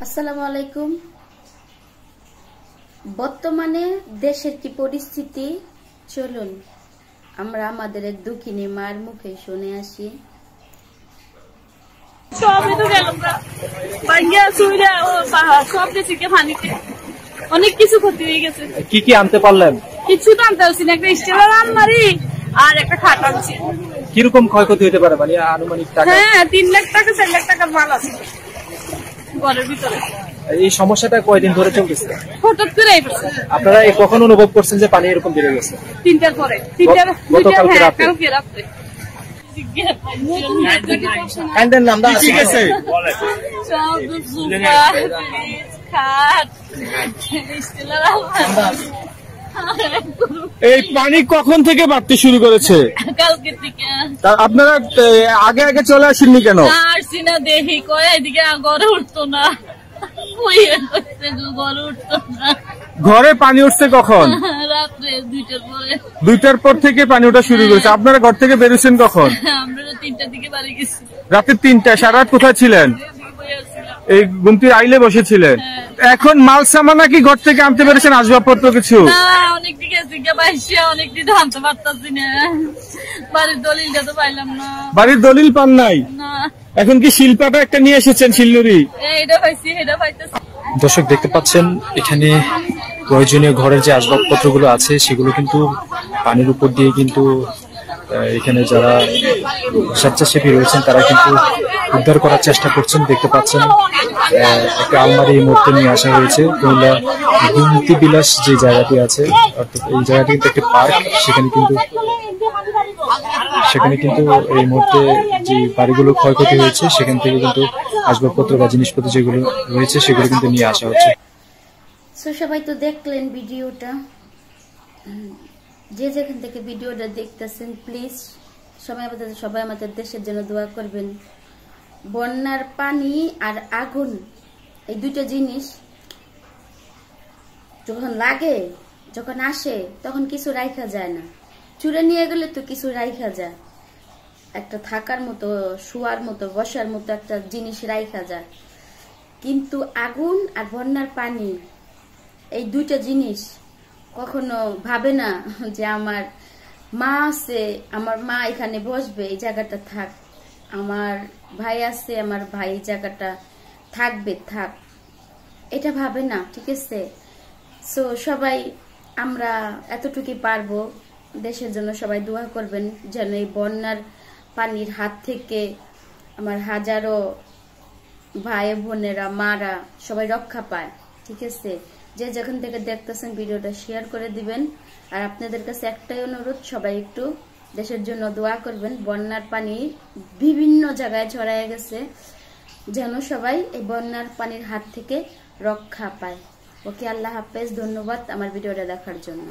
আসসালামু আলাইকুম। বর্তমানে দেশের কি পরিস্থিতি চলুন আমরা আমাদের এক দুঃখিনী মার মুখে শুনে আসি। অনেক কিছু ক্ষতি হয়ে গেছে। কি কি আনতে পারলেন? কিছু তো আনতে পারছি না, একটা স্টিলের আলমারি আর একটা খাট আনছি। কিরকম ক্ষয়ক্ষতি হতে পারে মানে আনুমানিক টাকা? হ্যাঁ, 3 লাখ টাকা 4 লাখ টাকার মাল আছে ঘরের ভিতরে। এই সমস্যাটা কয়দিন ধরে চলতেছে? হঠাৎ করে এসেছে। আপনারা কখন অনুভব করছেন যে পানি এরকম বেড়ে গেছে? 3টার পরে, গতকালকে রাতে। কালকে রাতে কাইন্ডের নামটা ঠিক আছে। এই পানি কখন থেকে বাড়তে শুরু করেছে? কালকে থেকে। আপনারা আগে আগে চলে আসেননি কেন? আসছি না, দেখি কয় এদিকে ঘরে উঠতো না, ঘরে উঠতো না। ঘরে পানি উঠছে কখন? রাত্রে 2টার পরে। 2টার পর থেকে পানি ওঠা শুরু করেছে। আপনারা ঘর থেকে বেরোছেন কখন? আমরা 3টার দিকে বাড়ি গেছি। রাতে 3টা। সারা রাত কোথায় ছিলেন? এই গুমতির আইলে বসেছিলেন। এখন মাল সামানা কি ঘর থেকে আনতে পেরেছেন, আসবাবপত্র কিছু? অনেক দিকে অনেক দিন আনতে পারতাছি না, বাড়ির দলিলটা তো পাইলাম না। বাড়ির দলিল পান নাই? না। এখন কি শিল্পাটা একটা নিয়ে এসেছেন, শিলনুরি? এটা পাইছি, এটা পাইতেছি। দর্শক দেখতে পাচ্ছেন এখানে প্রয়োজনীয় ঘরের যে আসবাবপত্রগুলো আছে সেগুলো কিন্তু পানির উপর দিয়ে কিন্তু এখানে যারা স্বেচ্ছাসেবী রয়েছেন তারা কিন্তু উদ্ধার করার চেষ্টা করছেন। দেখতে পাচ্ছেন একটা আলমারি এই মুহূর্তে নিয়ে আসা হয়েছে। কুমিল্লা গুমতি বিলাস যে জায়গাটি আছে, অর্থাৎ এই জায়গাটি কিন্তু একটা পার্ক, সেখানে কিন্তু এই মুহূর্তে যে বাড়িগুলো ক্ষয়ক্ষতি হয়েছে সেখান থেকে কিন্তু আসবাবপত্র বা জিনিসপত্র যেগুলো রয়েছে সেগুলো কিন্তু নিয়ে আসা হচ্ছে। সবাই তো দেখলেন ভিডিওটা। যে যেখান থেকে ভিডিওটা দেখতেছেন প্লিজ সবাই আমাদের দেশের জন্য দোয়া করবেন। বন্যার পানি আর আগুন এই দুটো জিনিস যখন লাগে, যখন আসে, তখন কিছু রাখা যায় না। চুরে নিয়ে গেলে তো কিছু রাখা যায়, একটা থাকার মতো, শোয়ার মতো, বসার মতো একটা জিনিস রাখা যায়। কিন্তু আগুন আর বন্যার পানি এই দুইটা জিনিস কখনো ভাবে না যে আমার মা আছে, আমার মা এখানে বসবে, এই জায়গাটা থাক, আমার ভাই আছে, আমার ভাই এই জায়গাটা থাকবে, থাক, এটা ভাবে না। ঠিক আছে? সো সবাই আমরা এতটুকুই পারবো, দেশের জন্য সবাই দোয়া করবেন যেন এই বন্যার পানির হাত থেকে আমার হাজারো ভাই বোনেরা, মারা সবাই রক্ষা পায়। ঠিক আছে? যে যেখান থেকে দেখতেছেন ভিডিওটা শেয়ার করে দিবেন। আর আপনাদের কাছে একটাই অনুরোধ, সবাই একটু দেশের জন্য দোয়া করবেন। বন্যার পানি বিভিন্ন জায়গায় ছড়ায় গেছে, যেন সবাই এই বন্যার পানির হাত থেকে রক্ষা পায়। ওকে, আল্লাহ হাফেজ। ধন্যবাদ আমার ভিডিওটা দেখার জন্য।